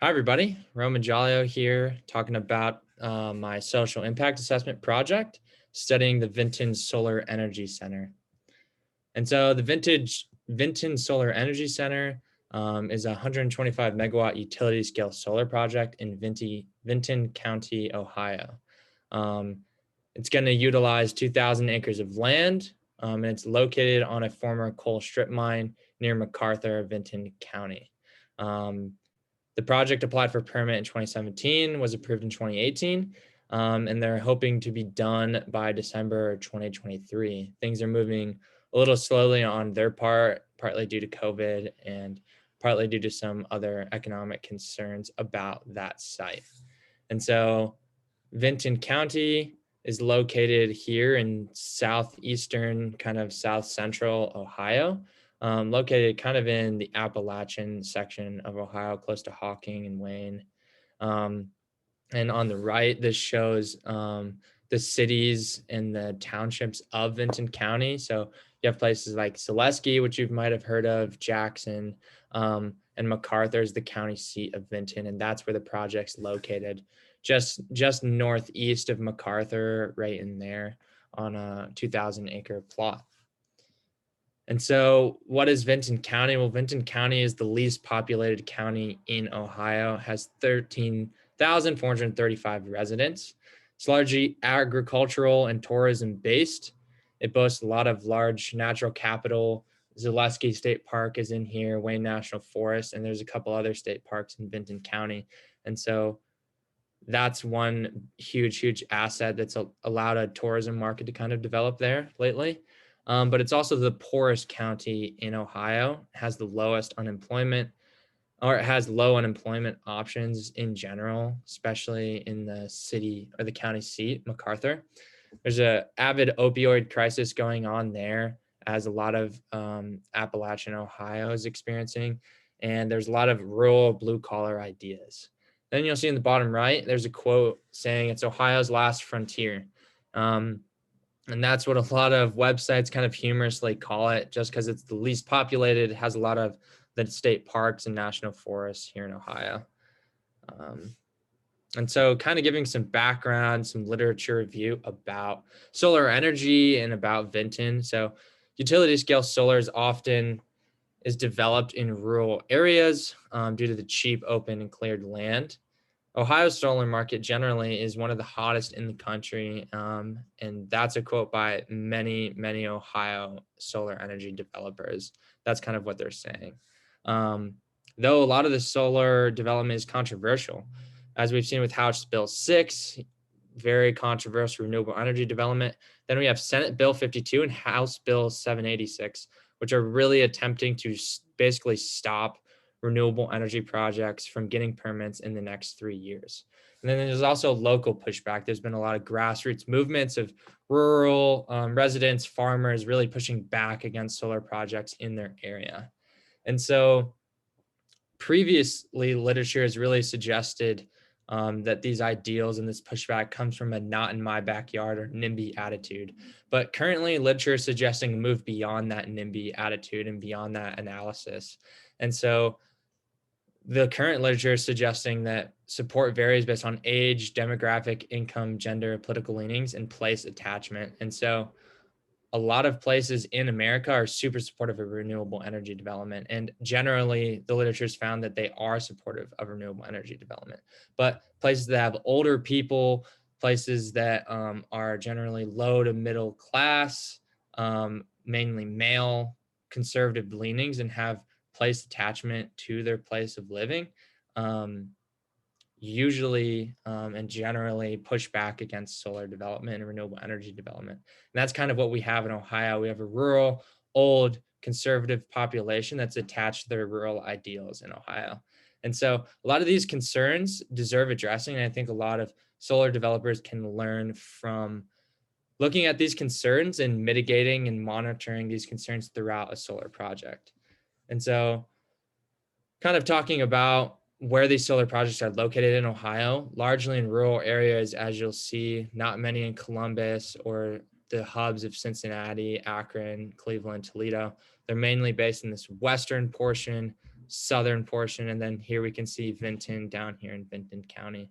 Hi, everybody. Roman Jalio here, talking about my social impact assessment project, studying the Vinton Solar Energy Center. And so the Vinton Solar Energy Center is a 125 megawatt utility scale solar project in Vinton County, Ohio. Um, it's going to utilize 2,000 acres of land, and it's located on a former coal strip mine near MacArthur, Vinton County. The project applied for permit in 2017, was approved in 2018, and they're hoping to be done by December 2023. Things are moving a little slowly on their part, partly due to COVID and partly due to some other economic concerns about that site. And so Vinton County is located here in southeastern, kind of south central Ohio, located kind of in the Appalachian section of Ohio, close to Hawking and Wayne. Um, and on the right, this shows the cities and the townships of Vinton County. So you have places like Zaleski, which you might have heard of, Jackson, and MacArthur is the county seat of Vinton, and that's where the project's located, just northeast of MacArthur, right in there on a 2,000 acre plot. And so what is Vinton County? Well, Vinton County is the least populated county in Ohio, has 13,435 residents. It's largely agricultural and tourism based. It boasts a lot of large natural capital. Zaleski State Park is in here, Wayne National Forest, and there's a couple other state parks in Vinton County. And so that's one huge asset that's allowed a tourism market to kind of develop there lately. But it's also the poorest county in Ohio, has the lowest unemployment, or it has low unemployment options in general, especially in the city or the county seat, MacArthur. There's a avid opioid crisis going on there, as a lot of Appalachian Ohio is experiencing, and there's a lot of rural blue collar ideas. Then you'll see in the bottom right, there's a quote saying it's Ohio's last frontier. And that's what a lot of websites kind of humorously call it, just because it's the least populated. It has a lot of the state parks and national forests here in Ohio. And so kind of giving some background, some literature review about solar energy and about Vinton. So utility scale solar is developed in rural areas due to the cheap, open, and cleared land. Ohio's solar market generally is one of the hottest in the country. And that's a quote by many Ohio solar energy developers. That's kind of what they're saying. Though a lot of the solar development is controversial, as we've seen with House Bill 6, very controversial renewable energy development. Then we have Senate Bill 52 and House Bill 786, which are really attempting to basically stop renewable energy projects from getting permits in the next 3 years. And then there's also local pushback. There's been a lot of grassroots movements of rural residents, farmers really pushing back against solar projects in their area. And so previously, literature has really suggested that these ideals and this pushback comes from a not in my backyard or NIMBY attitude. But currently, literature is suggesting a move beyond that NIMBY attitude and beyond that analysis. And so the current literature is suggesting that support varies based on age, demographic, income, gender, political leanings, and place attachment. And so a lot of places in America are super supportive of renewable energy development. And generally, the literature has found that they are supportive of renewable energy development. But places that have older people, places that are generally low to middle class, mainly male, conservative leanings, and have place attachment to their place of living, usually and generally push back against solar development and renewable energy development. And that's kind of what we have in Ohio. We have a rural, old, conservative population that's attached to their rural ideals in Ohio. And so a lot of these concerns deserve addressing. And I think a lot of solar developers can learn from looking at these concerns and mitigating and monitoring these concerns throughout a solar project. And so kind of talking about where these solar projects are located in Ohio, largely in rural areas, as you'll see, not many in Columbus or the hubs of Cincinnati, Akron, Cleveland, Toledo. They're mainly based in this western portion, southern portion. And then here we can see Vinton down here in Vinton County.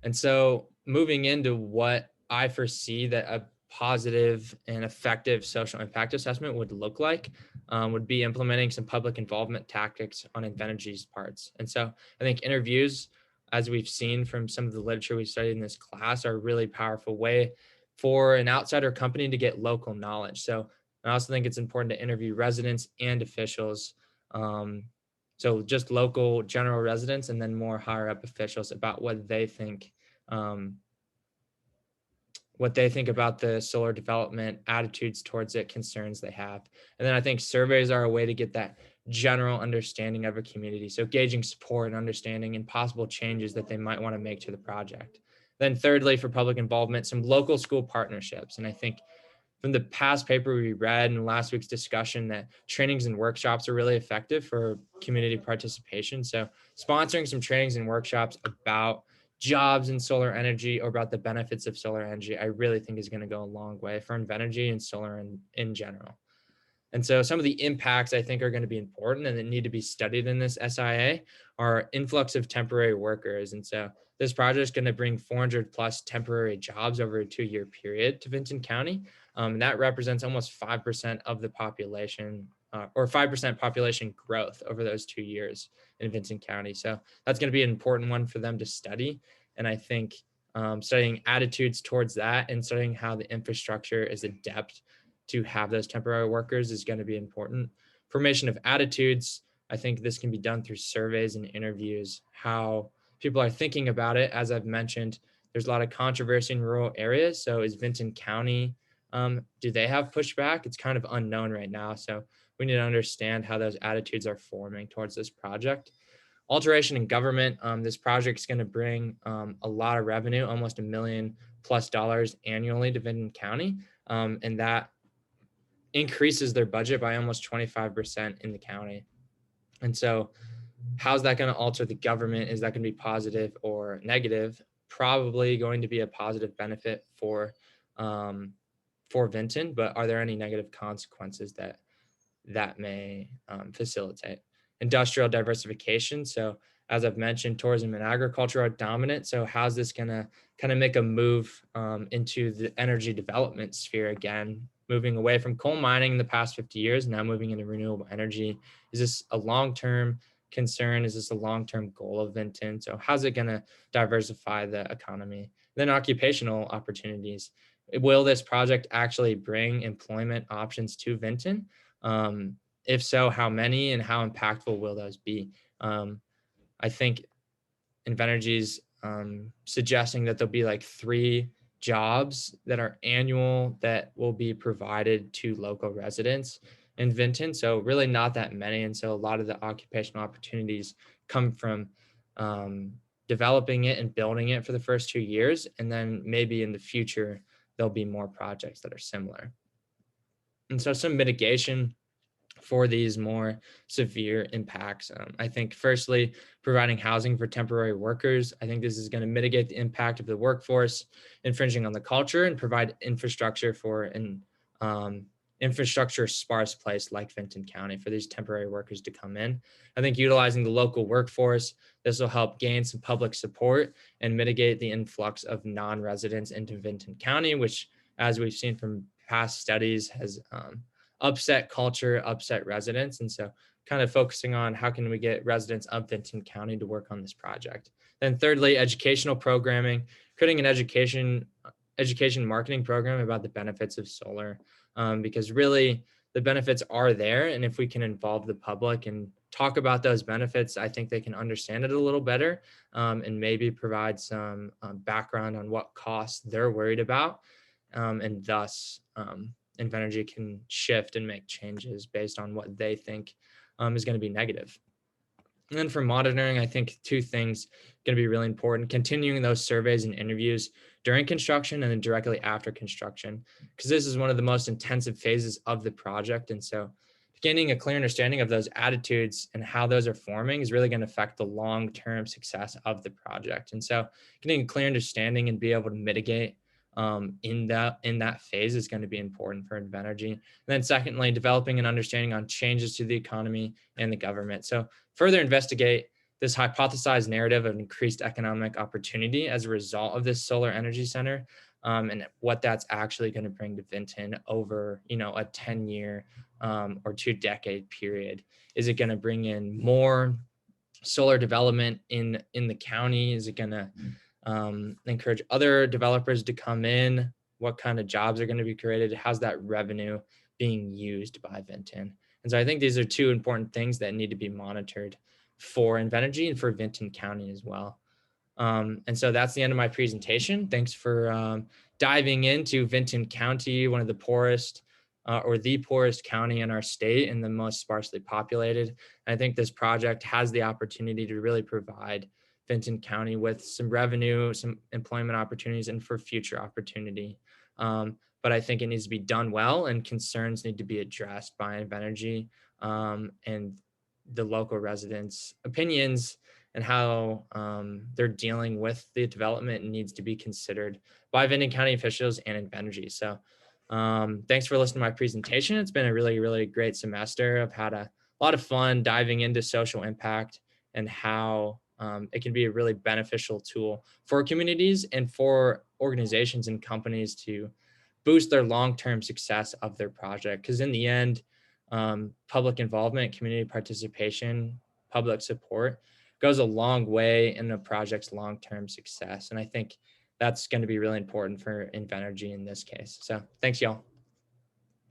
And so moving into what I foresee that a positive and effective social impact assessment would look like would be implementing some public involvement tactics on Invenergy's parts. And so I think interviews, as we've seen from some of the literature we studied in this class, are a really powerful way for an outsider company to get local knowledge. So I also think it's important to interview residents and officials. So just local general residents and then more higher up officials about what they think about the solar development, attitudes towards it, concerns they have. And then I think surveys are a way to get that general understanding of a community. So gauging support and understanding and possible changes that they might want to make to the project. Then thirdly, for public involvement, some local school partnerships. And I think from the past paper we read and last week's discussion that trainings and workshops are really effective for community participation. So sponsoring some trainings and workshops about jobs in solar energy or about the benefits of solar energy, I really think is going to go a long way for Invenergy and solar in general. And so some of the impacts I think are going to be important and that need to be studied in this SIA are influx of temporary workers. And so this project is going to bring 400 plus temporary jobs over a 2-year period to Vinton County. And that represents almost 5% of the population or 5% population growth over those 2 years in Vinton County. So that's going to be an important one for them to study. And I think studying attitudes towards that and studying how the infrastructure is adept to have those temporary workers is going to be important. Formation of attitudes, I think this can be done through surveys and interviews, how people are thinking about it. As I've mentioned, there's a lot of controversy in rural areas. So is Vinton County, do they have pushback? It's kind of unknown right now. So we need to understand how those attitudes are forming towards this project. Alteration in government, this project is going to bring a lot of revenue, almost $1 million+ annually to Vinton County. And that increases their budget by almost 25% in the county. And so how's that going to alter the government? Is that going to be positive or negative? Probably going to be a positive benefit for Vinton, but are there any negative consequences that may facilitate? Industrial diversification. So as I've mentioned, tourism and agriculture are dominant. So how's this going to kind of make a move into the energy development sphere again, moving away from coal mining in the past 50 years, now moving into renewable energy? Is this a long-term concern? Is this a long-term goal of Vinton? So how's it going to diversify the economy? Then occupational opportunities. Will this project actually bring employment options to Vinton? If so, how many and how impactful will those be? I think Invenergy's suggesting that there'll be like 3 jobs that are annual that will be provided to local residents in Vinton. So really not that many. And so a lot of the occupational opportunities come from developing it and building it for the first 2 years. And then maybe in the future, there'll be more projects that are similar. And so some mitigation for these more severe impacts. I think firstly, providing housing for temporary workers. I think this is going to mitigate the impact of the workforce infringing on the culture and provide infrastructure for an infrastructure sparse place like Vinton County for these temporary workers to come in. I think utilizing the local workforce, this will help gain some public support and mitigate the influx of non-residents into Vinton County, which, as we've seen from past studies, has upset culture, upset residents. And so kind of focusing on how can we get residents of Vinton County to work on this project. Then thirdly, educational programming, creating an education marketing program about the benefits of solar, because really the benefits are there. And if we can involve the public and talk about those benefits, I think they can understand it a little better and maybe provide some background on what costs they're worried about. And thus, Invenergy can shift and make changes based on what they think is going to be negative. And then for monitoring, I think 2 things going to be really important: continuing those surveys and interviews during construction and then directly after construction, because this is one of the most intensive phases of the project. And so gaining a clear understanding of those attitudes and how those are forming is really going to affect the long-term success of the project. And so getting a clear understanding and be able to mitigate in that phase is going to be important for Invenergy. And then secondly, developing an understanding on changes to the economy and the government. So further investigate this hypothesized narrative of increased economic opportunity as a result of this solar energy center, and what that's actually going to bring to Vinton over, a 10-year or 2-decade period. Is it going to bring in more solar development in the county? Is it going to encourage other developers to come in? What kind of jobs are going to be created? How's that revenue being used by Vinton? And so I think these are two important things that need to be monitored for Invenergy and for Vinton County as well. And so that's the end of my presentation. Thanks for diving into Vinton County, one of the poorest or the poorest county in our state and the most sparsely populated. I think this project has the opportunity to really provide Vinton County with some revenue, some employment opportunities, and for future opportunity. But I think it needs to be done well, and concerns need to be addressed by Invenergy and the local residents' opinions, and how they're dealing with the development needs to be considered by Vinton County officials and Invenergy. So thanks for listening to my presentation. It's been a really, really great semester. I've had a lot of fun diving into social impact and how it can be a really beneficial tool for communities and for organizations and companies to boost their long-term success of their project. Because in the end, public involvement, community participation, public support goes a long way in a project's long-term success. And I think that's going to be really important for Invenergy in this case. So thanks, y'all.